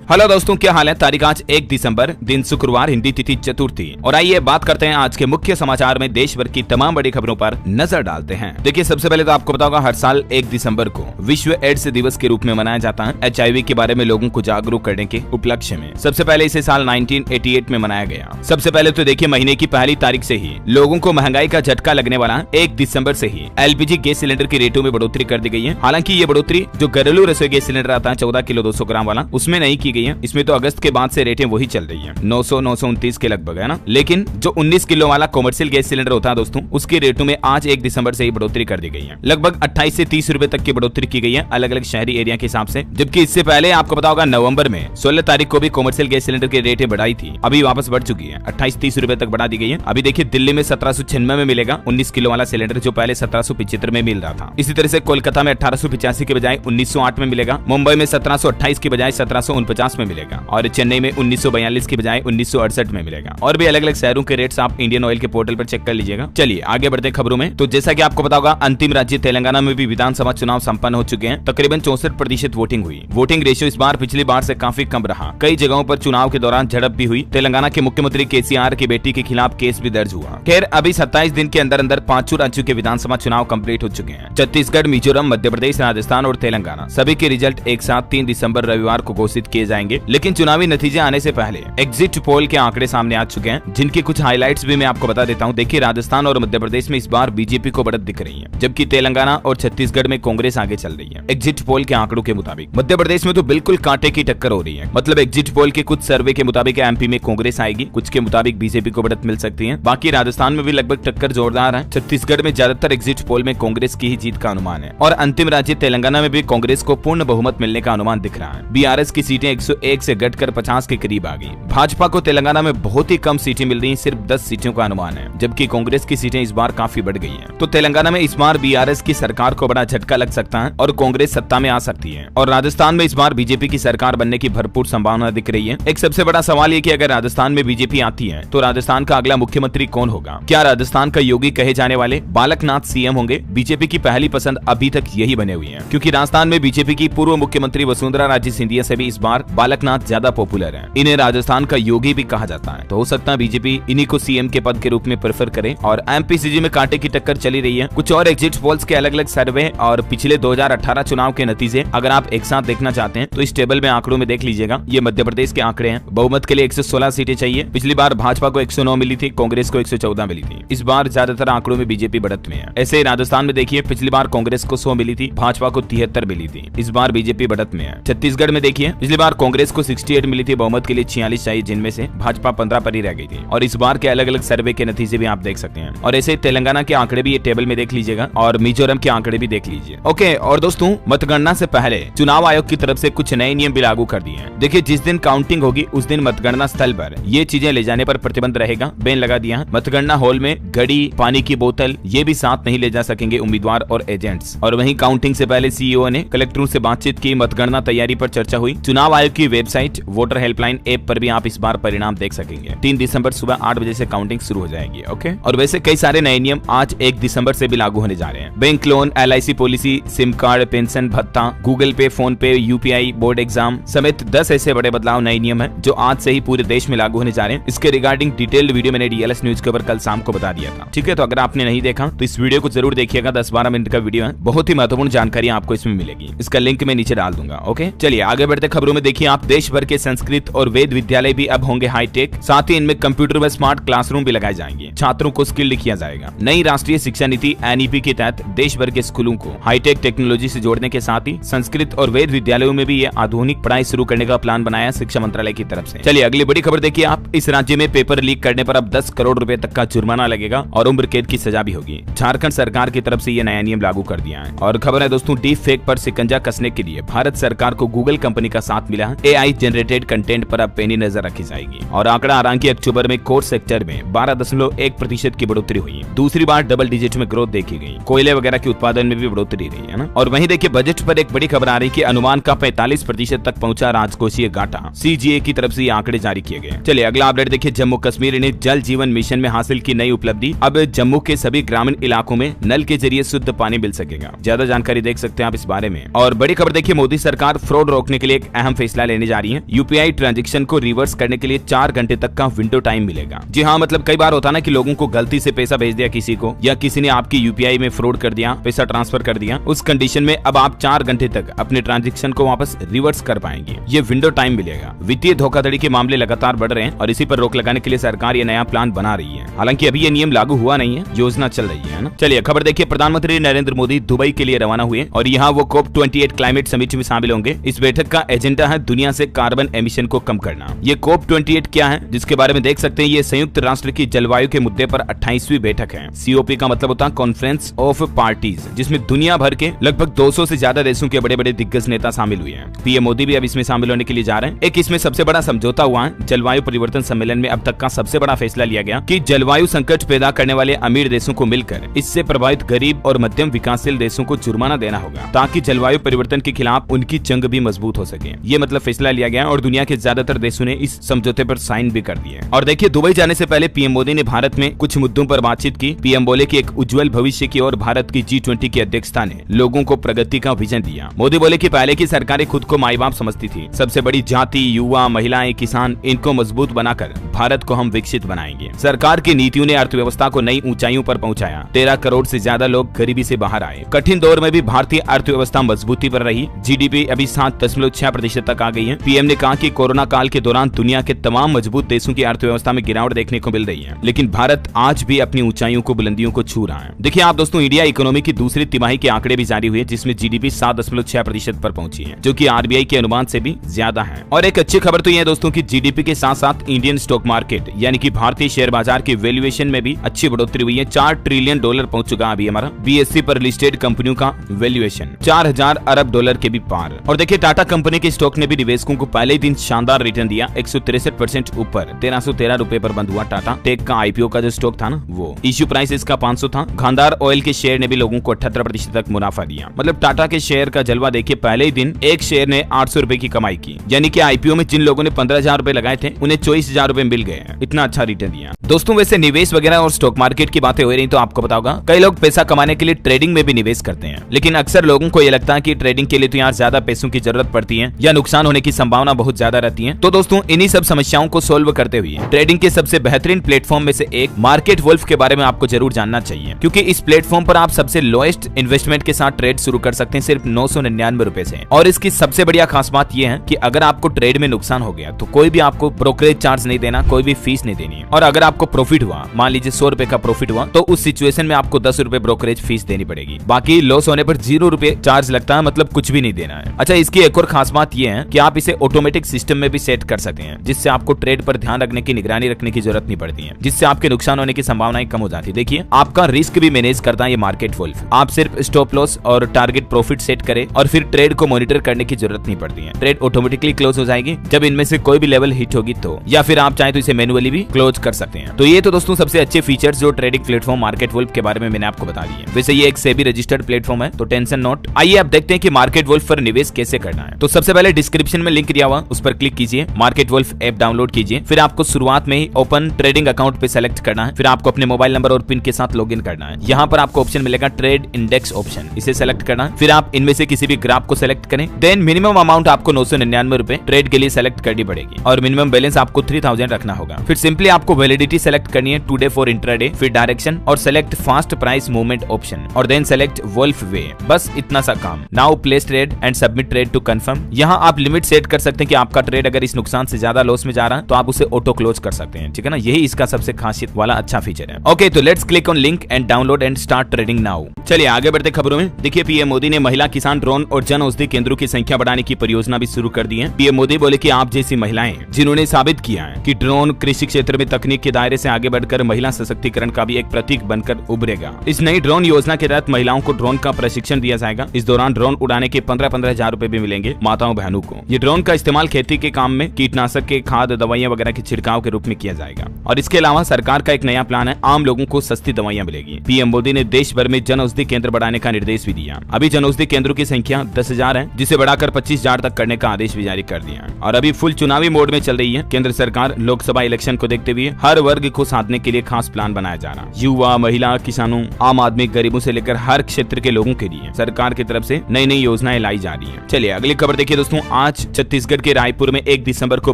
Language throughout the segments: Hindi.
हेलो दोस्तों, क्या हाल है। तारीख आज 1 दिसंबर, दिन शुक्रवार, हिंदी तिथि चतुर्थी। और आइए बात करते हैं आज के मुख्य समाचार में देश भर की तमाम बड़ी खबरों पर नजर डालते हैं। देखिए, सबसे पहले तो आपको पता होगा हर साल 1 दिसंबर को विश्व एड्स दिवस के रूप में मनाया जाता है। HIV के बारे में लोगों को जागरूक करने के उपलक्ष्य में सबसे पहले इसे साल 1988 में मनाया गया। सबसे पहले तो देखिए, महीने की पहली तारीख से ही लोगों को महंगाई का झटका लगने वाला 1 दिसंबर से ही LPG गैस सिलेंडर के रेटों में बढ़ोतरी कर दी गई है। हालांकि ये बढ़ोतरी जो घरेलू रसोई गैस सिलेंडर आता है 14 किलो 200 ग्राम वाला, उसमें नहीं की गई है। इसमें तो अगस्त के बाद से रेटें वही चल रही है, 929 के लगभग, है ना। लेकिन जो 19 किलो वाला कॉमर्शियल गैस सिलेंडर होता है दोस्तों, उसके रेटों में आज 1 दिसंबर से ही बढ़ोतरी कर दी गई है। लगभग 28 से 30 रुपए तक की बढ़ोतरी की गई है अलग अलग शहरी एरिया के हिसाब से। जबकि इससे पहले आपको पता होगा नवंबर में 16 तारीख को भी कॉमर्शियल गैस सिलेंडर की रेटें बढ़ाई थी, अभी वापस बढ़ चुकी है, 28-30 रुपए तक बढ़ा दी गई है। अभी देखिए, दिल्ली में 1796 में मिलेगा 19 किलो वाला सिलेंडर, जो पहले 1775 में मिल रहा था। इसी तरह से कोलकाता में 1885 के बजाय 1908 में मिलेगा, मुंबई में 1728 के बजाय 1749 में मिलेगा, और चेन्नई में 1942 की बजाय 1968 में मिलेगा। और भी अलग अलग शहरों के रेट्स आप इंडियन ऑयल के पोर्टल पर चेक कर लीजिएगा। चलिए आगे बढ़ते हैं खबरों में। तो जैसा कि आपको पता होगा, अंतिम राज्य तेलंगाना में भी विधानसभा चुनाव संपन्न हो चुके हैं। तकरीबन 64% वोटिंग हुई। वोटिंग रेशियो इस बार पिछली बार से काफी कम रहा। कई जगहों पर चुनाव के दौरान झड़प भी हुई। तेलंगाना के मुख्यमंत्री KCR की बेटी के खिलाफ केस भी दर्ज हुआ। खैर, अभी 27 दिन के अंदर अंदर 5 राज्यों के विधानसभा चुनाव कंप्लीट हो चुके हैं। छत्तीसगढ़, मिजोरम, मध्य प्रदेश, राजस्थान और तेलंगाना सभी के रिजल्ट एक साथ 3 दिसंबर रविवार को घोषित किए जाएंगे। लेकिन चुनावी नतीजे आने से पहले एग्जिट पोल के आंकड़े सामने आ चुके हैं, जिनकी कुछ हाइलाइट्स भी मैं आपको बता देता हूं। देखिए, राजस्थान और मध्य प्रदेश में इस बार बीजेपी को बढ़त दिख रही है, जबकि तेलंगाना और छत्तीसगढ़ में कांग्रेस आगे चल रही है। एग्जिट पोल के आंकड़ों के मुताबिक मध्य प्रदेश में तो बिल्कुल कांटे की टक्कर हो रही है। मतलब एग्जिट पोल के कुछ सर्वे के मुताबिक MP में कांग्रेस आएगी, कुछ के मुताबिक बीजेपी को बढ़त मिल सकती है। बाकी राजस्थान में भी लगभग टक्कर जोरदार है। छत्तीसगढ़ में ज्यादातर एग्जिट पोल में कांग्रेस की ही जीत का अनुमान है, और अंतिम राज्य तेलंगाना में भी कांग्रेस को पूर्ण बहुमत मिलने का अनुमान दिख रहा है। BRS की सीटें 101 से घटकर 50 के करीब आ गई। भाजपा को तेलंगाना में बहुत ही कम सीटें मिल रही हैं, सिर्फ 10 सीटों का अनुमान है, जबकि कांग्रेस की सीटें इस बार काफी बढ़ गई हैं। तो तेलंगाना में इस बार BRS की सरकार को बड़ा झटका लग सकता है और कांग्रेस सत्ता में आ सकती है। और राजस्थान में इस बार बीजेपी की सरकार बनने की भरपूर संभावना दिख रही है। एक सबसे बड़ा सवाल ये कि अगर राजस्थान में बीजेपी आती है तो राजस्थान का अगला मुख्यमंत्री कौन होगा। क्या राजस्थान का योगी कहे जाने वाले बालकनाथ CM होंगे। बीजेपी की पहली पसंद अभी तक यही बने हुई है, क्योंकि राजस्थान में बीजेपी की पूर्व मुख्यमंत्री वसुंधरा राजे सिंधिया से भी इस बार बालकनाथ ज्यादा पॉपुलर है। इन्हें राजस्थान का योगी भी कहा जाता है। तो हो सकता है बीजेपी इन्हीं को CM के पद के रूप में प्रेफर करे। और MPCG में कांटे की टक्कर चली रही है। कुछ और एग्जिट पोल्स के अलग अलग सर्वे और पिछले 2018 चुनाव के नतीजे अगर आप एक साथ देखना चाहते हैं तो इस टेबल में आंकड़ों में देख लीजिएगा। ये मध्य प्रदेश के आंकड़े हैं। बहुमत के लिए 116 सीटें चाहिए। पिछली बार भाजपा को 109 मिली थी, कांग्रेस को 114 मिली थी। इस बार ज्यादातर आंकड़ों में बीजेपी बढ़त में है। ऐसे ही राजस्थान में देखिए, पिछली बार कांग्रेस को 100 मिली थी, भाजपा को 73 मिली थी। इस बार बीजेपी बढ़त में है। छत्तीसगढ़ में देखिए, पिछली बार कांग्रेस को 68 मिली थी, बहुमत के लिए 46 चाहिए, जिनमें से भाजपा 15 पर ही रह गई थी। और इस बार के अलग अलग सर्वे के नतीजे भी आप देख सकते हैं। और ऐसे तेलंगाना के आंकड़े भी ये टेबल में देख लीजिएगा, और मिजोरम के आंकड़े भी देख लीजिए। ओके, और दोस्तों, मतगणना से पहले चुनाव आयोग की तरफ से कुछ नए नियम भी लागू कर दिए हैं। देखिए, जिस दिन काउंटिंग होगी उस दिन मतगणना स्थल पर ये चीजें ले जाने पर प्रतिबंध रहेगा, बैन लगा दिया है। मतगणना हॉल में घड़ी, पानी की बोतल ये भी साथ नहीं ले जा सकेंगे उम्मीदवार और एजेंट्स। और वहीं काउंटिंग से पहले CEO ने कलेक्टरों से बातचीत की, मतगणना तैयारी पर चर्चा हुई। चुनाव आयोग की वेबसाइट, वोटर हेल्पलाइन ऐप पर भी आप इस बार परिणाम देख सकेंगे। 3 दिसंबर सुबह 8 बजे से काउंटिंग शुरू हो जाएगी। ओके, और वैसे कई सारे नए नियम आज 1 दिसंबर से भी लागू होने जा रहे हैं। Bank loan, LIC policy, SIM card, pension भत्ता, गूगल पे, फोन पे, UPI, बोर्ड एग्जाम समेत 10 ऐसे बड़े बदलाव, नए नियम है जो आज से ही पूरे देश में लागू होने जा रहे हैं। इसके रिगार्डिंग डिटेल्ड वीडियो मैंने DLS न्यूज के ऊपर कल शाम को बता दिया था। ठीक है, तो अगर आपने नहीं देखा तो इस वीडियो को जरूर देखिएगा। 10-12 मिनट का वीडियो है, बहुत ही महत्वपूर्ण जानकारी आपको इसमें मिलेगी। इसका लिंक मैं नीचे डाल दूंगा। ओके, चलिए आगे बढ़ते खबरों में। देखिए, आप देश भर के संस्कृत और वेद विद्यालय भी अब होंगे हाईटेक। साथ ही इनमें कंप्यूटर व स्मार्ट क्लासरूम भी लगाए जाएंगे। छात्रों को स्किल्ड किया जाएगा। नई राष्ट्रीय शिक्षा नीति NEP के तहत देश भर के स्कूलों को हाईटेक टेक्नोलॉजी से जोड़ने के साथ ही संस्कृत और वेद विद्यालयों में भी ये आधुनिक पढ़ाई शुरू करने का प्लान बनाया शिक्षा मंत्रालय की तरफ से। चलिए अगली बड़ी खबर देखिए आप। इस राज्य में पेपर लीक करने पर अब 10 करोड़ रुपए तक का जुर्माना लगेगा और उम्र कैद की सजा भी होगी। झारखंड सरकार की तरफ से ये नया नियम लागू कर दिया है। और खबर है दोस्तों, डीप फेक पर शिकंजा कसने के लिए भारत सरकार को गूगल कंपनी का साथ मिला है। AI जनरेटेड कंटेंट पर अब पैनी नजर रखी जाएगी। और आंकड़ा आ रहा है कि अक्टूबर में कोर सेक्टर में 12.1% की बढ़ोतरी हुई। दूसरी बार डबल डिजिट में ग्रोथ देखी गई। कोयले वगैरह के उत्पादन में भी बढ़ोतरी रही है ना। और वहीं देखिए, बजट पर एक बड़ी खबर आ रही है कि अनुमान का 45% तक पहुंचा राजकोषीय घाटा। CGA की तरफ से ये आंकड़े जारी किए गए। चलिए अगला अपडेट देखिए। जम्मू कश्मीर ने जल जीवन मिशन में हासिल की नई उपलब्धि। अब जम्मू के सभी ग्रामीण इलाकों में नल के जरिए शुद्ध पानी मिल सकेगा। ज्यादा जानकारी देख सकते हैं आप इस बारे में। और बड़ी खबर देखिए, मोदी सरकार फ्रॉड रोकने के लिए एक अहम फैसला फैसला लेने जा रही है। यूपीआई ट्रांजैक्शन को रिवर्स करने के लिए 4 घंटे तक का विंडो टाइम मिलेगा। जी हाँ, मतलब कई बार होता ना कि लोगों को गलती से पैसा भेज दिया किसी को, या किसी ने आपकी यूपीआई में फ्रॉड कर दिया, पैसा ट्रांसफर कर दिया, उस कंडीशन में अब आप 4 घंटे तक अपने ट्रांजैक्शन को वापस रिवर्स कर पाएंगे। ये विंडो टाइम मिलेगा। वित्तीय धोखाधड़ी के मामले लगातार बढ़ रहे हैं और इसी पर रोक लगाने के लिए सरकार ये नया प्लान बना रही है। हालांकि अभी ये नियम लागू हुआ नहीं है, योजना चल रही है ना। चलिए खबर देखिए। प्रधानमंत्री नरेंद्र मोदी दुबई के लिए रवाना हुए और यहाँ वो COP28 क्लाइमेट समिट में शामिल होंगे। इस बैठक का एजेंडा है दुनिया से कार्बन एमिशन को कम करना। ये COP28 क्या है, जिसके बारे में देख सकते हैं। ये संयुक्त राष्ट्र की जलवायु के मुद्दे पर 28वीं बैठक है। COP का मतलब होता है कॉन्फ्रेंस ऑफ पार्टीज, जिसमें दुनिया भर के लगभग 200 से ज्यादा देशों के बड़े बड़े दिग्गज नेता शामिल हुए हैं। पीएम मोदी भी अब इसमें शामिल होने के लिए जा रहे हैं। एक इसमें सबसे बड़ा समझौता हुआ है। जलवायु परिवर्तन सम्मेलन में अब तक का सबसे बड़ा फैसला लिया गया कि जलवायु संकट पैदा करने वाले अमीर देशों को मिलकर इससे प्रभावित गरीब और मध्यम विकासशील देशों को जुर्माना देना होगा, ताकि जलवायु परिवर्तन के खिलाफ उनकी जंग भी मजबूत हो सके। ये मतलब फैसला लिया गया और दुनिया के ज्यादातर देशों ने इस समझौते पर साइन भी कर दिए। और देखिए, दुबई जाने से पहले पीएम मोदी ने भारत में कुछ मुद्दों पर बातचीत की। पीएम बोले कि एक उज्जवल भविष्य की ओर भारत की G20 की अध्यक्षता ने लोगों को प्रगति का विजन दिया। मोदी बोले कि पहले की सरकारें खुद को माई बाप समझती थी। सबसे बड़ी जाति, युवा, महिलाएं, किसान, इनको मजबूत बनाकर भारत को हम विकसित बनाएंगे। सरकार की नीतियों ने अर्थव्यवस्था को नई ऊंचाइयों पर पहुंचाया। 13 करोड़ से ज्यादा लोग गरीबी से बाहर आए। कठिन दौर में भी भारतीय अर्थव्यवस्था मजबूती पर रही। GDP अभी 7.6% तक आ गई है। पीएम ने कहा कि कोरोना काल के दौरान दुनिया के तमाम मजबूत देशों की अर्थव्यवस्था में गिरावट देखने को मिल रही है, लेकिन भारत आज भी अपनी ऊंचाइयों को, बुलंदियों को छू रहा है। देखिए आप दोस्तों, इंडिया इकोनॉमी की दूसरी तिमाही के आंकड़े भी जारी हुए, जिसमें GDP 7.6% पर पहुंची है, जो कि RBI के अनुमान से भी ज्यादा है। और एक अच्छी खबर तो यह है दोस्तों कि GDP के साथ साथ इंडियन स्टॉक मार्केट यानी कि भारतीय शेयर बाजार की वैल्यूएशन में भी अच्छी बढ़ोतरी हुई है। $4 ट्रिलियन पहुंच चुका अभी हमारा BSE पर लिस्टेड कंपनियों का वैल्यूएशन 4000 अरब डॉलर के भी पार। और देखिए, टाटा कंपनी के स्टॉक ने भी निवेशकों को पहले ही दिन शानदार रिटर्न दिया। 163% ऊपर 1313 रुपए पर बंद हुआ। टाटा टेक का IPO का जो स्टॉक था ना, वो इश्यू प्राइस इसका 500 था। खानदार ऑयल के शेयर ने भी लोगों को 78% तक मुनाफा दिया। मतलब टाटा के शेयर का जलवा देखिए, पहले ही दिन एक शेयर ने 800 रुपए की कमाई की। यानी कि IPO में जिन लोगों ने 15,000 रुपए लगाए थे, उन्हें 24,000 रुपए मिल गए। इतना अच्छा रिटर्न दिया। दोस्तों वैसे निवेश वगैरह और स्टॉक मार्केट की बातें हो रही तो आपको बताऊंगा, कई लोग पैसा कमाने के लिए ट्रेडिंग में भी निवेश करते हैं, लेकिन अक्सर लोगों को ये लगता है कि ट्रेडिंग के लिए तो यार ज्यादा पैसों की जरूरत पड़ती है या नुकसान होने की संभावना बहुत ज्यादा रहती है। तो दोस्तों इन्हीं सब समस्याओं को सोल्व करते हुए ट्रेडिंग के सबसे बेहतरीन प्लेटफॉर्म में से एक मार्केट वुल्फ के बारे में आपको जरूर जानना चाहिए, क्योंकि इस प्लेटफॉर्म पर आप सबसे लोएस्ट इन्वेस्टमेंट के साथ ट्रेड शुरू कर सकते हैं सिर्फ 999 रुपए से। और इसकी सबसे बढ़िया खास बात यह है कि अगर आपको ट्रेड में नुकसान हो गया तो कोई भी आपको ब्रोकरेज चार्ज नहीं देना, कोई भी फीस नहीं देनी। और अगर आपको प्रॉफिट हुआ, मान लीजिए 100 रुपए का प्रॉफिट हुआ, तो उस सिचुएशन में आपको 10 रुपए ब्रोकरेज फीस देनी पड़ेगी। बाकी लॉस होने पर 0 रुपए चार्ज लगता है, मतलब कुछ भी नहीं देना है। अच्छा, इसकी एक और खास बात यह है कि आप इसे ऑटोमेटिक सिस्टम में भी सेट कर सकते हैं, जिससे आपको ट्रेड पर ध्यान रखने की, निगरानी रखने की जरूरत नहीं पड़ती है, जिससे आपके नुकसान होने की संभावनाएं कम हो जाती है। देखिए, आपका रिस्क भी मैनेज करता है ये मार्केट वुल्फ। आप सिर्फ स्टॉप लॉस और टारगेट प्रॉफिट सेट करें और फिर ट्रेड को मॉनिटर करने की जरूरत नहीं पड़ती है। ट्रेड ऑटोमेटिकली क्लोज हो जाएगी जब इनमें से कोई भी लेवल हिट होगी तो, या फिर आप चाहे तो इसे मैनुअली भी क्लोज कर सकते हैं। तो ये तो दोस्तों सबसे अच्छे फीचर्स जो ट्रेडिंग प्लेटफॉर्म मार्केट वुल्फ के बारे में मैंने आपको बता दिए। वैसे ये एक सेबी रजिस्टर्ड प्लेटफॉर्म है, तो टेंशन नोट। आइए अब देखते हैं कि मार्केट वुल्फ पर निवेश कैसे करना है। तो सबसे पहले डिस्क्रिप्शन में लिंक दिया हुआ, उस पर क्लिक कीजिए, मार्केट वुल्फ ऐप डाउनलोड कीजिए। फिर आपको शुरुआत में ही ओपन ट्रेडिंग अकाउंट पे सेलेक्ट करना है। फिर आपको अपने मोबाइल नंबर और पिन के साथ लॉगिन करना है। यहाँ पर आपको ऑप्शन मिलेगा ट्रेड इंडेक्स ऑप्शन, इसे सेलेक्ट करना है। फिर आप इनमें से किसी भी ग्राफ को सेलेक्ट करें। देन मिनिमम अमाउंट आपको 999 रुपए ट्रेड के लिए सेलेक्ट करनी पड़ेगी और मिनिमम बैलेंस आपको 3000 रखना होगा। फिर सिंपली आपको वैलिडिटी सेलेक्ट करनी है, टुडे फॉर इंट्राडे, फिर डायरेक्शन और select fast price movement option और देन सेलेक्ट वुल्फ वे। बस इतना सा काम। Now place trade and submit trade to confirm. यहाँ आप लिमिट सेट कर सकते हैं कि आपका ट्रेड अगर इस नुकसान से ज्यादा लॉस में जा रहा है तो आप उसे ऑटो क्लोज कर सकते हैं, ठीक है ना। यही इसका सबसे खासियत वाला अच्छा फीचर है। ओके, तो let's click on link and download and start trading now. चलिए आगे बढ़ते खबरों में। देखिए, पीएम मोदी ने महिला किसान ड्रोन और जन औषधि केंद्रों की संख्या बढ़ाने की परियोजना भी शुरू कर दी है। पीएम मोदी बोले कि आप जैसी महिलाएं जिन्होंने साबित किया है कि ड्रोन कृषि क्षेत्र में तकनीक के दायरे से आगे बढ़कर महिला सशक्तिकरण का भी एक प्रतीक बनकर उभरेगा। इस नई ड्रोन योजना के तहत महिलाओं को ड्रोन का प्रशिक्षण दिया जाएगा। इस दौरान ड्रोन उड़ाने के 15-15 हजार रुपए भी मिलेंगे माताओं बहनों को। ये ड्रोन का इस्तेमाल खेती के काम में कीटनाशक के खाद, दवाइयां वगैरह के छिड़काव के रूप में किया जाएगा। और इसके अलावा सरकार का एक नया प्लान है, आम लोगों को सस्ती दवाइयां मिलेगी। पीएम मोदी ने देश भर में जन औषधि केंद्र बढ़ाने का निर्देश भी दिया। अभी जन औषधि केंद्रों की संख्या 10,000 है, जिसे बढ़ाकर 25,000 तक करने का आदेश भी जारी कर दिया। और अभी फुल चुनावी मोड में चल रही है केंद्र सरकार। बार लोकसभा इलेक्शन को देखते हुए हर वर्ग को साधने के लिए खास प्लान बनाया जा रहा। युवा, महिला, किसानों, आम आदमी, गरीबों से लेकर हर क्षेत्र के लोगों के लिए सरकार की तरफ से नई नई योजनाएं लाई जा रही है। चलिए अगली खबर देखिए दोस्तों। आज छत्तीसगढ़ के रायपुर में 1 दिसंबर को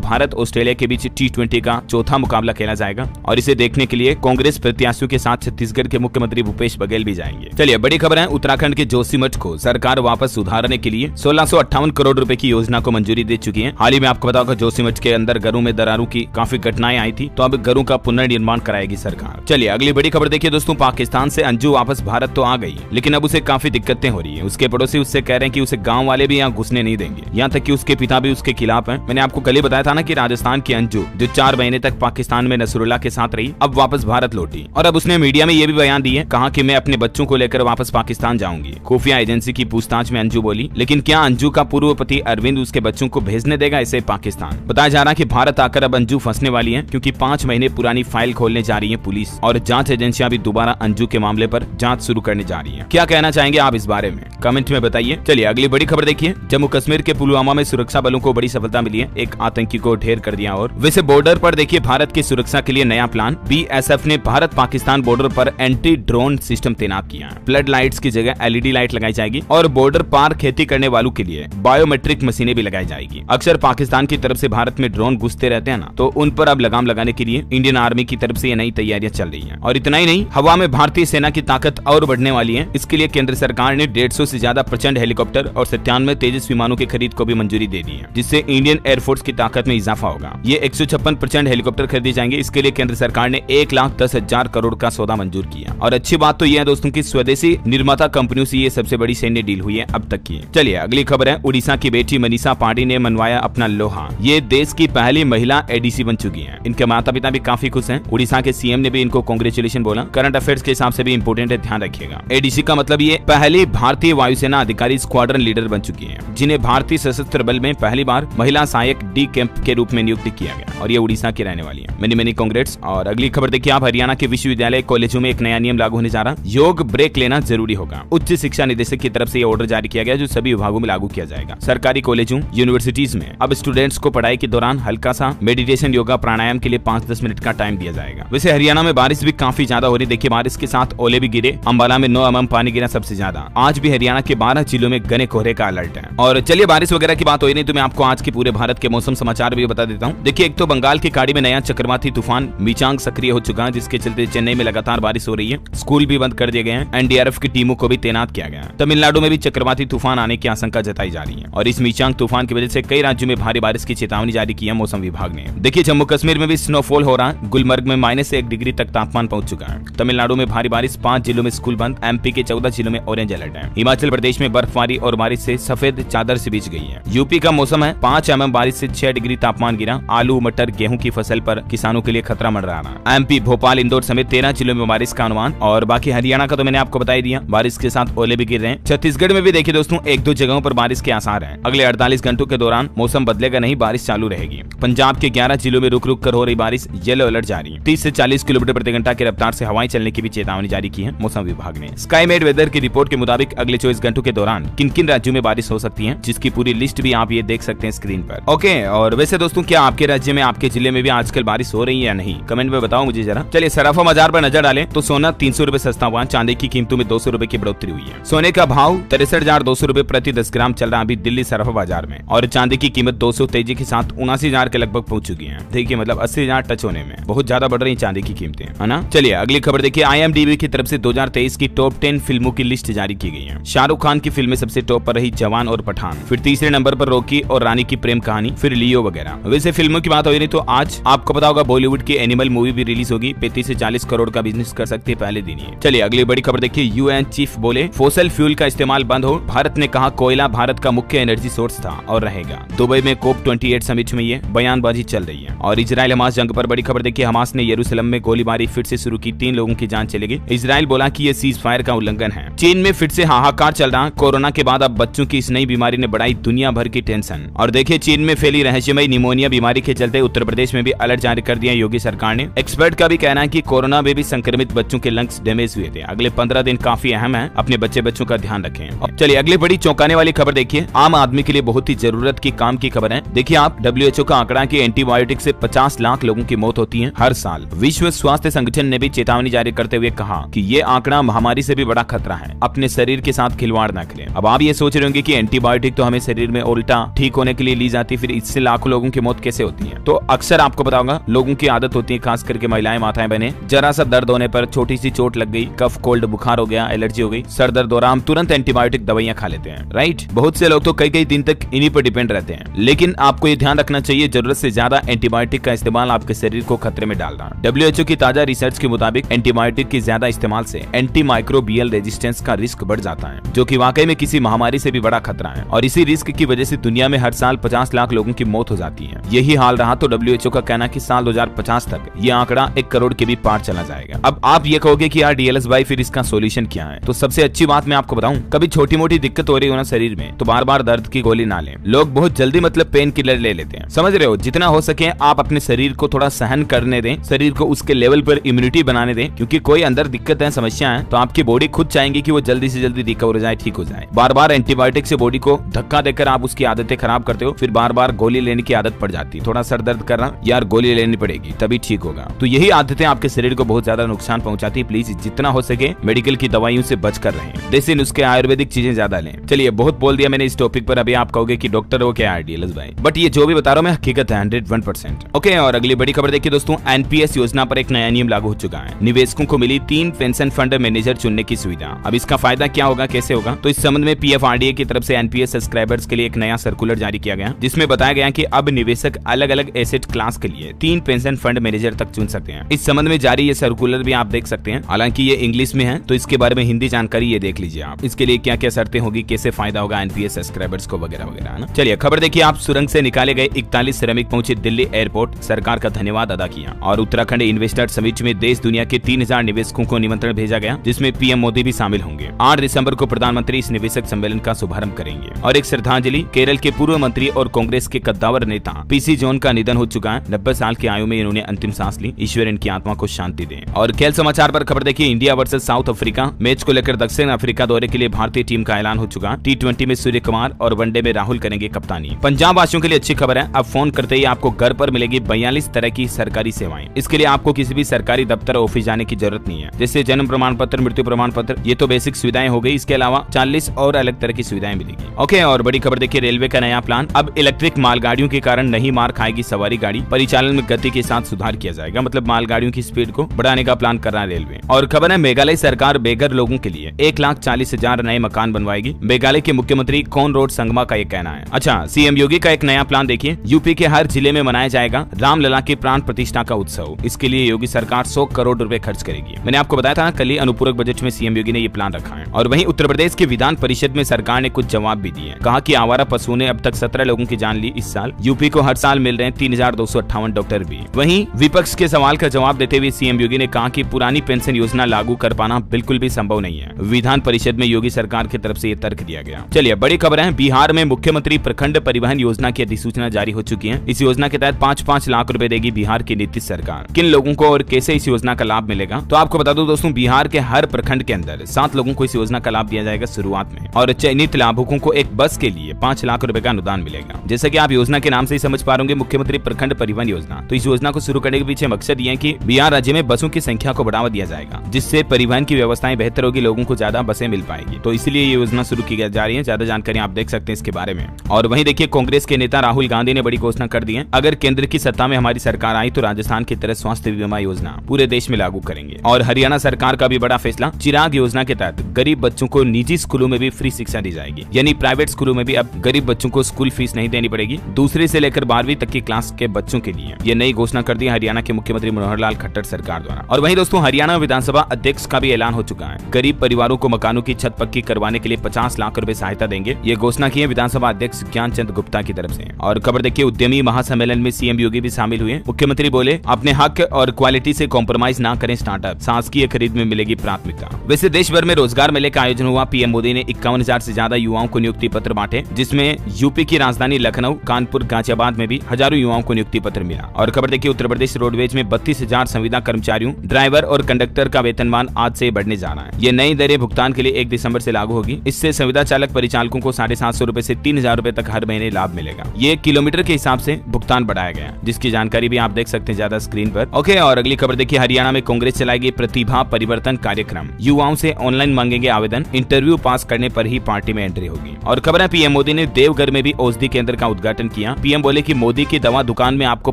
भारत ऑस्ट्रेलिया के बीच T20 का चौथा मुकाबला खेला जाएगा और इसे देखने के लिए कांग्रेस प्रत्याशियों के साथ छत्तीसगढ़ के मुख्यमंत्री भूपेश बघेल भी जाएंगे। चलिए बड़ी खबर है, उत्तराखंड के जोशीमठ को सरकार वापस सुधारने के लिए 1658 करोड़ रुपए की योजना को मंजूरी दे चुकी है। हाल ही में आपको बताओ जोशीमठ के अंदर घरों में दरारों की काफी घटनाएं आई थी, तो अब घरों का पुनर्निर्माण कराएगी सरकार। चलिए अगली बड़ी खबर देखिए दोस्तों। पाकिस्तान से अंजू वापस भारत तो आ गई, लेकिन अब उसे काफी दिक्कतें हो रही है। उसके पड़ोसी उससे कह रहे हैं कि उसे गांव वाले भी यहाँ घुसने नहीं देंगे, यहाँ तक कि उसके पिता भी उसके खिलाफ हैं। मैंने आपको कल ही बताया था ना कि राजस्थान की अंजू जो 4 महीने तक पाकिस्तान में नसरुल्लाह के साथ रही, अब वापस भारत लौटी और अब उसने मीडिया में ये भी बयान दिए, कहा कि मैं अपने बच्चों को लेकर वापस पाकिस्तान जाऊंगी। खुफिया एजेंसी की पूछताछ में अंजू बोली, लेकिन क्या अंजू का पूर्व पति अरविंद उसके बच्चों को भेजने देगा इसे पाकिस्तान? बताया जा रहा है कि भारत आकर अब अंजू फंसने वाली है, क्योंकि 5 महीने पुरानी फाइल खोलने जा रही है पुलिस और जांच एजेंसियां भी दोबारा अंजू के मामले पर जांच शुरू करने जा रही है। क्या कहना चाहेंगे आप इस बारे में? कमेंट में बताइए। चलिए अगली बड़ी खबर देखिए। जम्मू कश्मीर के पुलवामा में सुरक्षा बलों को बड़ी सफलता मिली है, एक आतंकी को ढेर कर दिया। और वैसे बॉर्डर पर देखिए भारत की सुरक्षा के लिए नया प्लान। BSF ने भारत पाकिस्तान बॉर्डर पर एंटी ड्रोन सिस्टम तैनात किया है। फ्लड लाइट्स की जगह LED लाइट लगाई जाएगी और बॉर्डर पार खेती करने वालों के लिए बायोमेट्रिक मशीनें भी लगाई जाएगी। अक्सर पाकिस्तान की तरफ से भारत में ड्रोन घुसते रहते हैं ना, तो उन पर अब लगाम लगाने के लिए इंडियन आर्मी की तरफ से ये नई तैयारियां चल रही हैं। और इतना ही नहीं, हवा में भारतीय सेना की ताकत और बढ़ने वाली है। इसके लिए केंद्र सरकार ने 150 से ज्यादा प्रचंड हेलीकॉप्टर और 97 तेजस विमानों की खरीद को भी मंजूरी दे दी है, जिससे इंडियन एयरफोर्स की ताकत में इजाफा होगा। ये 156 प्रचंड हेलीकॉप्टर खरीदे जाएंगे। इसके लिए केंद्र सरकार ने 1,10,000 करोड़ का सौदा मंजूर किया। और अच्छी बात तो यह है दोस्तों कि स्वदेशी निर्माता कंपनियों से ये सबसे बड़ी सैन्य डील हुई है अब तक की। चलिए अगली खबर है। उड़ीसा की बेटी मनीषा पांडे ने मनवाया अपना लोहा। ये देश की पहली महिला ADC बन चुकी है। इनके माता पिता भी काफी खुश हैं। उड़ीसा के CM ने भी इनको कांग्रेचुलेशन बोला। करंट अफेयर्स के हिसाब से भी इंपोर्टेंट है, ध्यान रखिएगा। ADC का मतलब ये पहली भारतीय वायुसेना अधिकारी स्क्वाड्रन लीडर बन चुकी है, जिन्हें भारतीय सशस्त्र बल में पहली बार महिला सहायक D कैंप के रूप में नियुक्त किया गया और ये उड़ीसा की रहने वाली है। Many congrats. और अगली खबर देखिए आप। हरियाणा के विश्वविद्यालय कॉलेजों में एक नया नियम लागू होने जा रहा। योग ब्रेक लेना जरूरी होगा। उच्च शिक्षा निदेशक की तरफ से ये ऑर्डर जारी किया गया, जो सभी विभागों में लागू किया जाएगा। सरकारी कॉलेजों, यूनिवर्सिटीज में अब स्टूडेंट्स को पढ़ाई के दौरान हल्का सा मेडिटेशन, योगा, प्राणायाम के लिए 5-10 मिनट का टाइम दिया जाएगा। वैसे हरियाणा में बारिश भी काफी ज्यादा हो रही। देखिए बारिश के साथ ओले भी गिरे। अंबाला में 9 mm पानी गिरा सबसे ज्यादा। आज भी हरियाणा के 12 जिलों में घने कोहरे का अलर्ट है। और चलिए बारिश वगैरह की बात हो नहीं तो मैं आपको आज के पूरे भारत के मौसम समाचार भी बता देता हूँ। देखिए एक तो बंगाल की खाड़ी में नया चक्रवाती तूफान मिचांग सक्रिय हो चुका है, जिसके चलते चेन्नई में लगातार बारिश हो रही है। स्कूल भी बंद कर दिए गए हैं। NDRF की टीमों को भी तैनात किया गया है। तमिलनाडु में भी चक्रवाती तूफान आने की आशंका जताई जा रही है और इस मिचांग तूफान की वजह से कई राज्यों में भारी बारिश की चेतावनी जारी की है मौसम विभाग ने। देखिए जम्मू कश्मीर में भी स्नोफॉल हो रहा है। गुलमर्ग में -1 डिग्री तक तापमान पहुंच चुका है। तमिलनाडु में भारी बारिश, 5 जिलों में स्कूल बंद। MP के 14 जिलों में ऑरेंज अलर्ट है। हिमाचल प्रदेश में बर्फबारी और बारिश से सफेद चादर से बिछ गई है। यूपी का मौसम है, 5 mm बारिश से 6 डिग्री तापमान गिरा। आलू, मटर, गेहूं की फसल पर किसानों के लिए खतरा मंडरा रहा। MP, भोपाल, इंदौर समेत 13 जिलों में बारिश का अनुमान। और बाकी हरियाणा का तो मैंने आपको बता ही दिया, बारिश के साथ ओले भी गिर रहे हैं। छत्तीसगढ़ में भी देखिए दोस्तों 1-2 जगहों पर बारिश के आसार हैं। अगले 48 घंटों के दौरान मौसम बदलेगा नहीं, बारिश चालू रहेगी। पंजाब के 11 जिलों में रुक रुक कर हो रही बारिश, येलो अलर्ट जारी। 30 से 40 किलोमीटर प्रति घंटा की रफ्तार से हवाएं चलने की भी चेतावनी जारी की है मौसम विभाग ने। स्काईमेड वेदर की रिपोर्ट के मुताबिक अगले 24 घंटों के दौरान किन किन राज्यों में बारिश हो सकती है, जिसकी पूरी लिस्ट भी आप ये देख सकते हैं स्क्रीन पर। ओके, और वैसे दोस्तों क्या आपके राज्य में, आपके जिले में भी आजकल बारिश हो रही है या नहीं, कमेंट में बताओ मुझे जरा। चलिए सराफा बाजार पर नजर डालें तो सोना 300 रुपए सस्ता हुआ। चांदी की कीमतों में 200 रुपए की बढ़ोतरी हुई है। सोने का भाव 63,200 रुपए प्रति 10 ग्राम चल रहा है अभी दिल्ली सराफा बाजार में। और चांदी की कीमत 200 तेजी के साथ 79,000 के लगभग पहुंच चुकी है। देखिए मतलब 80,000 टच होने में बहुत ज्यादा बढ़ रही चांदी की कीमतें, है ना। चलिए अगली खबर देखिए। IMDb की तरफ से 2023 की टॉप 10 फिल्मों की लिस्ट जारी की गई है। शाहरुख खान की फिल्में सबसे टॉप पर रही, जवान और पठान। फिर तीसरे नंबर पर रॉकी और रानी की प्रेम कहानी, फिर लियो वगैरह। वैसे फिल्मों की बात हो रही तो आज आपको पता होगा बॉलीवुड की एनिमल मूवी भी रिलीज होगी। 35 से 40 करोड़ का बिजनेस कर सकती है पहले दिन ही। चलिए अगली बड़ी खबर देखिए। UN चीफ बोले फॉसिल फ्यूल का इस्तेमाल बंद हो। भारत ने कहा कोयला भारत का मुख्य एनर्जी सोर्स था और रहेगा। दुबई में COP28 समिट में ये बयानबाजी चल रही है। और इजराइल हमास जंग पर बड़ी खबर देखिए। हमास ने यरूशलेम में गोलीबारी फिर से शुरू की, 3 लोगों की जान चली गई। इजराइल बोला कि ये सीज फायर का उल्लंघन है। चीन में फिर से हाहाकार चल रहा। कोरोना के बाद अब बच्चों की इस नई बीमारी ने बढ़ाई दुनिया भर की टेंशन। और देखिए चीन में फैली रहस्यमय निमोनिया बीमारी के चलते उत्तर प्रदेश में भी अलर्ट जारी कर दिया योगी सरकार ने। एक्सपर्ट का भी कहना है कि कोरोना में भी संक्रमित बच्चों के लंग्स डैमेज हुए थे। अगले 15 दिन काफी अहम है, अपने बच्चों का ध्यान रखें। चलिए अगली बड़ी चौंकाने वाली खबर देखिए। आम आदमी के लिए बहुत ही जरूरत की काम की खबर है। देखिए आप WHO का आंकड़ा कि एंटीबायोटिक एंटीबायोटिक से 50 लाख लोगों की मौत होती है हर साल। विश्व स्वास्थ्य संगठन ने भी चेतावनी जारी करते हुए कहा कि ये आंकड़ा महामारी से भी बड़ा खतरा है, अपने शरीर के साथ खिलवाड़ न करें। अब आप ये सोच रहे होंगे कि एंटीबायोटिक तो हमें शरीर में उल्टा ठीक होने के लिए ली जाती है, फिर इससे लाखों लोगों की मौत कैसे होती है? तो अक्सर आपको बताऊंगा लोगों की आदत होती है, खास करके महिलाएं माताएं बहनें, जरा सा दर्द होने पर, छोटी सी चोट लग गई, कफ कोल्ड बुखार हो गया, एलर्जी हो गई, सर दर्द हो रहा, हम तुरंत एंटीबायोटिक दवाइयां खा लेते हैं, राइट। बहुत से लोग तो कई दिन तक इन्हीं पर डिपेंड रहते हैं। लेकिन आपको ये ध्यान रखना चाहिए, जरूरत से ज्यादा एंटीबायोटिक का इस्तेमाल आपके शरीर को खतरे में डाल रहा है। WHO की ताजा रिसर्च के मुताबिक एंटीबायोटिक के ज्यादा इस्तेमाल से एंटीमाइक्रोबियल रेजिस्टेंस का रिस्क बढ़ जाता है, जो कि वाकई में किसी महामारी से भी बड़ा खतरा है। और इसी रिस्क की वजह से दुनिया में हर साल 50 लाख लोगों की मौत हो जाती है। यही हाल रहा तो WHO का कहना कि साल 2050 तक ये आंकड़ा 1 करोड़ के भी पार चला जाएगा। अब आप ये कहोगे कि यार DLS भाई फिर इसका सोल्यूशन क्या है? तो सबसे अच्छी बात मैं आपको बताऊं, कभी छोटी मोटी दिक्कत हो रही हो ना शरीर में, तो बार बार दर्द की गोली ना लें। लोग बहुत जल्दी मतलब पेन किलर ले लेते हैं, समझ रहे हो? जितना हो सके आप अपने शरीर को थोड़ा सहन करने दें, शरीर को उसके लेवल पर इम्यूनिटी बनाने दें, क्योंकि कोई अंदर दिक्कत है, समस्या है, तो आपकी बॉडी खुद चाहेंगी कि वो जल्दी से जल्दी रिकवर हो जाए, ठीक हो जाए। बार बार एंटीबायोटिक से बॉडी को धक्का देकर आप उसकी आदतें खराब करते हो, फिर बार बार गोली लेने की आदत पड़ जाती है। थोड़ा सर दर्द कर रहा, यार गोली लेनी पड़ेगी तभी ठीक होगा। तो यही आदतें आपके शरीर को बहुत ज्यादा नुकसान पहुंचाती है। प्लीज जितना हो सके मेडिकल की दवाइयों से बचकर रहें, देसी नुस्खे आयुर्वेदिक चीजें ज्यादा लें। चलिए बहुत बोल दिया मैंने इस टॉपिक पर। अभी आप कहोगे कि डॉक्टर हो क्या DLS भाई, बट ये जो भी बता रहा हूं मैं हकीकत है 101%। ओके, और अगली बड़ी खबर देखिए दोस्तों, NPS योजना पर एक नया नियम लागू हो चुका है। निवेशकों को मिली 3 पेंशन फंड मैनेजर चुनने की सुविधा। अब इसका फायदा क्या होगा, कैसे होगा? तो इस संबंध में PFRDA की तरफ से NPS सब्सक्राइबर्स के लिए एक नया सर्कुलर जारी किया गया, जिसमें बताया गया कि अब निवेशक अलग अलग एसेट क्लास के लिए 3 पेंशन फंड मैनेजर तक चुन सकते हैं। इस संबंध में जारी ये सर्कुलर भी आप देख सकते हैं, हालांकि ये इंग्लिश में है, तो इसके बारे में हिंदी जानकारी ये देख लीजिए आप। इसके लिए क्या क्या शर्तें होगी, कैसे फायदा होगा NPS सब्सक्राइबर्स को, वगैरह वगैरह ना। चलिए खबर देखिए आप, सुरंग से निकाले गए 41 श्रमिक पहुंचे दिल्ली एयरपोर्ट, सरकार का धन्यवाद अदा किया। और उत्तराखंड इन्वेस्टर समिट में देश दुनिया के 3000 निवेशकों को निमंत्रण भेजा गया, जिसमें PM मोदी भी शामिल होंगे। 8 दिसंबर को प्रधानमंत्री इस निवेशक सम्मेलन का शुभारंभ करेंगे। और एक श्रद्धांजलि, केरल के पूर्व मंत्री और कांग्रेस के कद्दावर नेता PC जॉन का निधन हो चुका है। 90 साल की आयु में इन्होंने अंतिम सांस ली, ईश्वर इनकी आत्मा को शांति दे। और खेल समाचार पर खबर देखिए, India versus south Africa match को लेकर दक्षिण अफ्रीका दौरे के लिए भारतीय टीम का ऐलान हो चुका। T20 में सूर्य कुमार और वनडे में राहुल करेंगे कप्तानी। पंजाब वासियों के लिए अच्छी खबर है, अब फोन करते ही आपको घर पर मिलेगी 42 तरह की सरकारी सेवाएं। इसके लिए आपको किसी भी सरकारी दफ्तर ऑफिस जाने की जरूरत नहीं है, जैसे जन्म प्रमाण पत्र, मृत्यु प्रमाण पत्र, ये तो बेसिक सुविधाएं हो गई। इसके अलावा 40 और अलग तरह की सुविधाएं मिलेगी। ओके, और बड़ी खबर देखिए, रेलवे का नया प्लान, अब इलेक्ट्रिक मालगाड़ियों के कारण नहीं मार खाएगी सवारी गाड़ी, परिचालन में गति के साथ सुधार किया जाएगा। मतलब मालगाड़ियों की स्पीड को बढ़ाने का प्लान कर रहा है रेलवे। और खबर है, मेघालय सरकार बेघर लोगों के लिए 1,40,000 नए मकान बनवाएगी। मेघालय के मुख्यमंत्री कॉनराड संगमा का ये कहना है। अच्छा, CM योगी का एक नया प्लान देखिए, यूपी के हर जिले में मनाया जाएगा रामलला की प्राण प्रतिष्ठा का उत्सव। इसके लिए योगी सरकार 100 करोड़ रुपए खर्च करेगी। मैंने आपको बताया था कल ही अनुपूरक बजट में CM योगी ने ये प्लान रखा है। और वहीं उत्तर प्रदेश के विधान परिषद में सरकार ने कुछ जवाब भी दिए। कहा कि आवारा पशुओं ने अब तक 17 लोगों की जान ली इस साल। यूपी को हर साल मिल रहे हैं 3258 डॉक्टर भी। वहीं विपक्ष के सवाल का जवाब देते हुए CM योगी ने कहा कि पुरानी पेंशन योजना लागू कर पाना बिल्कुल भी संभव नहीं है। विधान परिषद में योगी सरकार की तरफ से ये तर्क दिया गया। चलिए बड़ी खबर है, बिहार में मुख्यमंत्री प्रखंड परिवहन योजना की अधिसूचना जारी हो चुकी है। इस योजना के तहत 5-5 लाख रुपए देगी बिहार की नीतीश सरकार। किन लोगों को और कैसे इस योजना का लाभ मिलेगा, तो आपको बता दूं दोस्तों, बिहार के हर प्रखंड के अंदर 7 लोगों को इस योजना का लाभ दिया जाएगा शुरुआत में। और चयनित लाभुकों को एक बस के लिए 5 लाख रुपए का अनुदान मिलेगा। जैसा कि आप योजना के नाम से ही समझ पा रहे होंगे, मुख्यमंत्री प्रखंड परिवहन योजना। तो इस योजना को शुरू करने के पीछे मकसद ये है कि बिहार राज्य में बसों की संख्या को बढ़ावा दिया जाएगा, जिससे परिवहन की व्यवस्थाएं बेहतर होगी, लोगों को ज्यादा बसें मिल पाएगी। तो इसलिए ये योजना शुरू की जा रही है। ज्यादा जानकारी आप देख सकते हैं इसके बारे में। और वहीं देखिए, कांग्रेस के नेता राहुल गांधी ने बड़ी घोषणा कर दी है, अगर केंद्र की सत्ता में हमारी सरकार आई तो राजस्थान की तरह स्वास्थ्य बीमा योजना पूरे देश में लागू करेंगे। और हरियाणा सरकार का भी बड़ा फैसला, चिराग योजना के तहत गरीब बच्चों को निजी स्कूलों में भी फ्री शिक्षा दी जाएगी। यानी प्राइवेट स्कूलों में भी अब गरीब बच्चों को स्कूल फीस नहीं देनी पड़ेगी। दूसरे से लेकर 12वीं तक की क्लास के बच्चों के लिए ये नई घोषणा कर दी हरियाणा के मुख्यमंत्री मनोहर लाल खट्टर सरकार द्वारा। और वहीं दोस्तों, हरियाणा विधानसभा अध्यक्ष का भी ऐलान हो चुका है। गरीब परिवारों को मकानों की छत पक्की करवाने के लिए 50 लाख रुपए सहायता देंगे। ये घोषणा की है विधानसभा अध्यक्ष ज्ञानचंद गुप्ता की तरफ से। और खबर देखिए, उद्यमी महासम्मेलन में CM योगी भी शामिल हुए। मुख्यमंत्री बोले, अपने हक और क्वालिटी से कॉम्प्रोमाइज ना करें स्टार्टअप, शासकीय खरीद में मिलेगी प्राथमिकता। वैसे देश भर में रोजगार मेले का आयोजन हुआ। PM मोदी ने 51,000 से ज्यादा युवाओं को नियुक्ति पत्र बांटे, जिसमें यूपी की राजधानी लखनऊ, कानपुर, गाजियाबाद में भी हजारों युवाओं को नियुक्ति पत्र मिला। और खबर देखिए, उत्तर प्रदेश रोडवेज में 32,000 संविदा कर्मचारियों, ड्राइवर और कंडक्टर का वेतनमान आज से बढ़ने जा रहा है। ये नई दरें भुगतान के लिए 1 दिसंबर से लागू होगी। इससे संविदा चालक परिचालकों को 750 रुपए से 3,000 रुपए तक हर महीने लाभ मिलेगा। ये किलोमीटर के हिसाब से भुगतान बढ़ाया गया, जिसकी जानकारी भी आप देख सकते हैं ज्यादा स्क्रीन पर। ओके, और अगली खबर देखिए, हरियाणा में कांग्रेस चलाएगी प्रतिभा परिवर्तन कार्यक्रम, युवाओं से ऑनलाइन मांगेंगे आवेदन, इंटरव्यू पास करने पर ही पार्टी में एंट्री होगी। और खबर है पीएम मोदी ने देवघर में भी औषधि केंद्र का उद्घाटन किया। पीएम बोले कि मोदी की दवा दुकान में आपको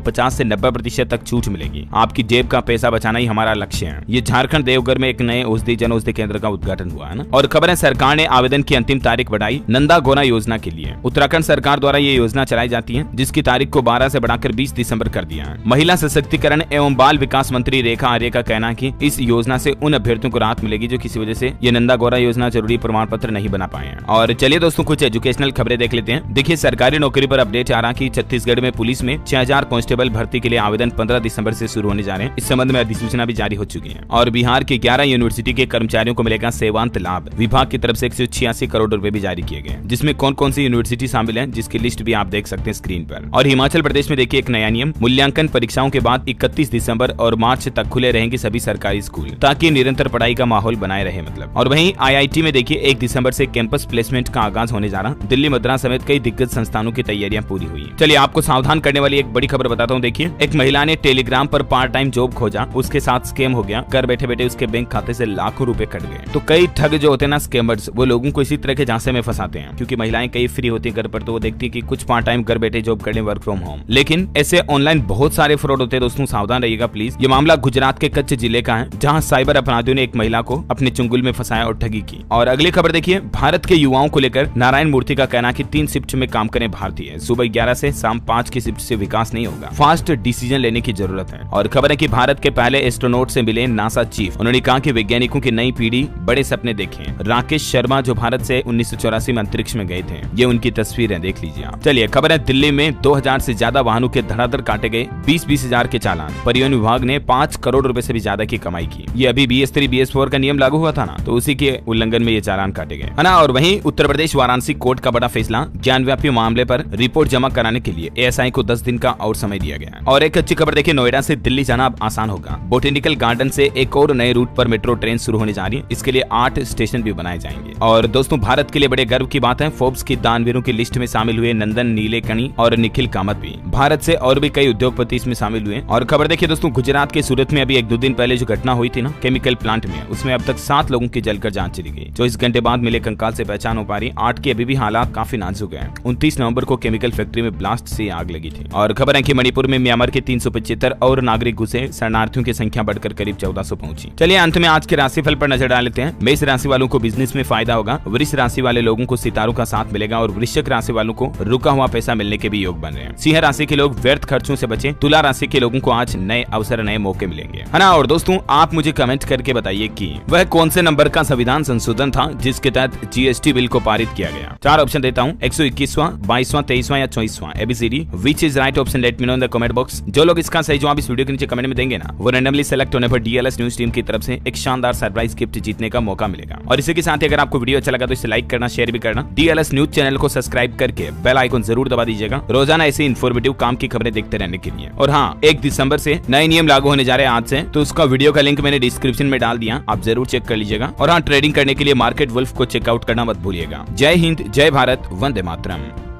50 से 90% तक छूट मिलेगी, आपकी जेब का पैसा बचाना ही हमारा लक्ष्य है। ये झारखंड देवघर में एक नए औषधि जन औषधि केंद्र का उद्घाटन हुआ है ना। और खबर है सरकार ने आवेदन की अंतिम तारीख बढ़ाई नंदा गोरा योजना के लिए। उत्तराखंड सरकार द्वारा ये योजना चलाई जाती है, जिसकी तारीख को 12 से बढ़ाकर 20 दिसंबर कर दिया है। महिला सशक्तिकरण एवं बाल विकास मंत्री रेखा आर्य का कहना है कि इस योजना से उन अभ्यर्थियों को राहत मिलेगी जो किसी वजह से ये नंदा गोरा योजना जरूरी प्रमाण पत्र नहीं बना पाए हैं। और चलिए दोस्तों, कुछ एजुकेशनल खबरें देख लेते हैं। देखिए, सरकारी नौकरी पर अपडेट आ रहा कि छत्तीसगढ़ में पुलिस में 6000 कांस्टेबल भर्ती के लिए आवेदन 15 दिसंबर से शुरू होने जा रहे हैं। इस संबंध में अधिसूचना भी जारी हो चुकी है। और बिहार की 11 यूनिवर्सिटी के कर्मचारियों को मिलेगा सेवांत लाभ। विभाग की तरफ से 186 करोड़ रुपए भी जारी किए गए, जिसमें कौन कौन सी यूनिवर्सिटी शामिल है, जिसकी लिस्ट भी आप देख सकते हैं स्क्रीन पर। और हिमाचल प्रदेश में देखिए एक नया नियम, मूल्यांकन परीक्षाओं के बाद 31 दिसंबर और मार्च तक खुले रहेंगे सभी सरकारी स्कूल, ताकि निरंतर पढ़ाई का माहौल बनाए रहे मतलब। और वहीं IIT में देखिए 1 दिसंबर से कैंपस प्लेसमेंट का आगाज होने जा रहा। दिल्ली, मद्रास समेत कई दिग्गज संस्थानों की तैयारियां पूरी हुई। चलिए आपको सावधान करने वाली एक बड़ी खबर बताता हूँ। देखिए, एक महिला ने टेलीग्राम पर पार्ट टाइम जॉब खोजा, उसके साथ स्कैम हो गया। घर बैठे बैठे उसके बैंक खाते से लाखों रुपए कट गए। तो कई ठग जो होते हैं ना स्कैमर्स, वो लोगों को इसी तरह के झांसे में फंसाते हैं, क्योंकि महिलाएं कई फ्री होती है घर पर, तो वो देखती है कि कुछ पार्ट टाइम घर बैठे जॉब कर ले, वर्क फ्रॉम होम। लेकिन ऐसे ऑनलाइन बहुत सारे फ्रॉड होते हैं दोस्तों, सावधान रहिएगा प्लीज। ये मामला गुजरात के कच्छ जिले का है, जहां साइबर अपराधियों ने एक महिला को अपने चुंगल में फंसाया और ठगी की। और अगली खबर देखिए, भारत के युवाओं को लेकर नारायण मूर्ति का कहना कि 3 शिफ्ट में काम करें भारतीय, सुबह 11 से शाम 5 की शिफ्ट से विकास नहीं होगा, फास्ट डिसीजन लेने की जरूरत है। और खबर है कि भारत के पहले एस्ट्रोनॉट से मिले नासा चीफ। उन्होंने कहा कि वैज्ञानिकों की नई पीढ़ी बड़े सपने देखें। राकेश शर्मा जो भारत से 1984 में अंतरिक्ष में गए थे, ये उनकी तस्वीरें देख लीजिए आप। चलिए खबर है दिल्ली में 2000 से ज्यादा वाहनों के धड़ाधड़ काटे गए, 20-20 हजार के चालान। परिवहन विभाग ने 5 करोड़ रुपए से भी ज्यादा की कमाई की। ये अभी BS3 BS4 का नियम लागू हुआ था ना, तो उसी के उल्लंघन में ये चालान काटे गए है ना। और वहीं उत्तर प्रदेश वाराणसी कोर्ट का बड़ा फैसला, ज्ञानव्यापी मामले पर रिपोर्ट जमा कराने के लिए ASI को 10 दिन का और समय दिया गया। और एक अच्छी खबर देखिए, नोएडा से दिल्ली जाना अब आसान होगा। बोटेनिकल गार्डन से एक और नए रूट पर मेट्रो ट्रेन शुरू होने जा रही है। इसके लिए 8 स्टेशन भी बनाए जाएंगे। और दोस्तों, भारत के लिए बड़े गर्व की बात है, फोर्ब्स की दानवीरों की लिस्ट में शामिल हुए नंदन नीलेकणी और निखिल कामत भी। भारत से और भी कई उद्योगपति इसमें शामिल हुए। और खबर देखिए दोस्तों, गुजरात के सूरत में अभी 1-2 दिन पहले जो घटना हुई थी ना केमिकल प्लांट में, उसमें अब तक 7 लोगों की जलकर जान चली गई। 24 घंटे बाद मिले कंकाल से पहचान हो पा रही। 8 की अभी भी हालात काफी नाजुक है। 29 नवंबर को केमिकल फैक्ट्री में ब्लास्ट से आग लगी थी। और खबर है कि मणिपुर में म्यांमार के 375 और नागरिक घुसे, शरणार्थियों की संख्या बढ़कर करीब 1400 पहुंची। चलिए अंत में आज के राशिफल पर नजर डाल लेते हैं। मेष राशि वालों को बिजनेस में फायदा होगा। वृष राशि वाले लोगों को सितारों का साथ मिलेगा और वृश्चिक राशि वालों को रुका हुआ पैसा मिलने के भी योग बन रहे हैं। सिंह राशि के लोग व्यर्थ खर्चों से बचें। तुला राशि के लोगों को आज नए अवसर, नए मौके मिलेंगे, है ना। और दोस्तों, आप मुझे कमेंट करके बताइए कि वह कौन से नंबर का संविधान संशोधन था जिसके तहत GST बिल को पारित किया गया। 4 ऑप्शन देता हूँ, 121वां, 22वां, 23वां या 24वां। ABCD which is right option, let me know in the comment box. जो लोग इसका सही जवाब इस वीडियो के नीचे कमेंट में देंगे ना, वो रैंडमली सेलेक्ट होने पर DLS न्यूज टीम की तरफ से एक शानदार सरप्राइज गिफ्ट जीतने का मौका मिलेगा। और इसी के साथ ही अगर आपको वीडियो अच्छा लगा तो इसे लाइक करना, शेयर भी करना। DLS न्यूज चैनल को सब्सक्राइब करके बेल आइकन जरूर दबा दीजिएगा, रोजाना ऐसी इन्फॉर्मेटिव काम की खबरें देखते रहने के लिए। और हाँ, 1 दिसंबर से नए नियम लागू होने जा रहे हैं आज से, तो उसका वीडियो का लिंक मैंने डिस्क्रिप्शन में डाल दिया, आप जरूर चेक कर लीजिएगा। और हाँ, ट्रेडिंग करने के लिए मार्केट वुल्फ को चेकआउट करना मत भूलिएगा। जय हिंद, जय भारत, वंदे मातरम।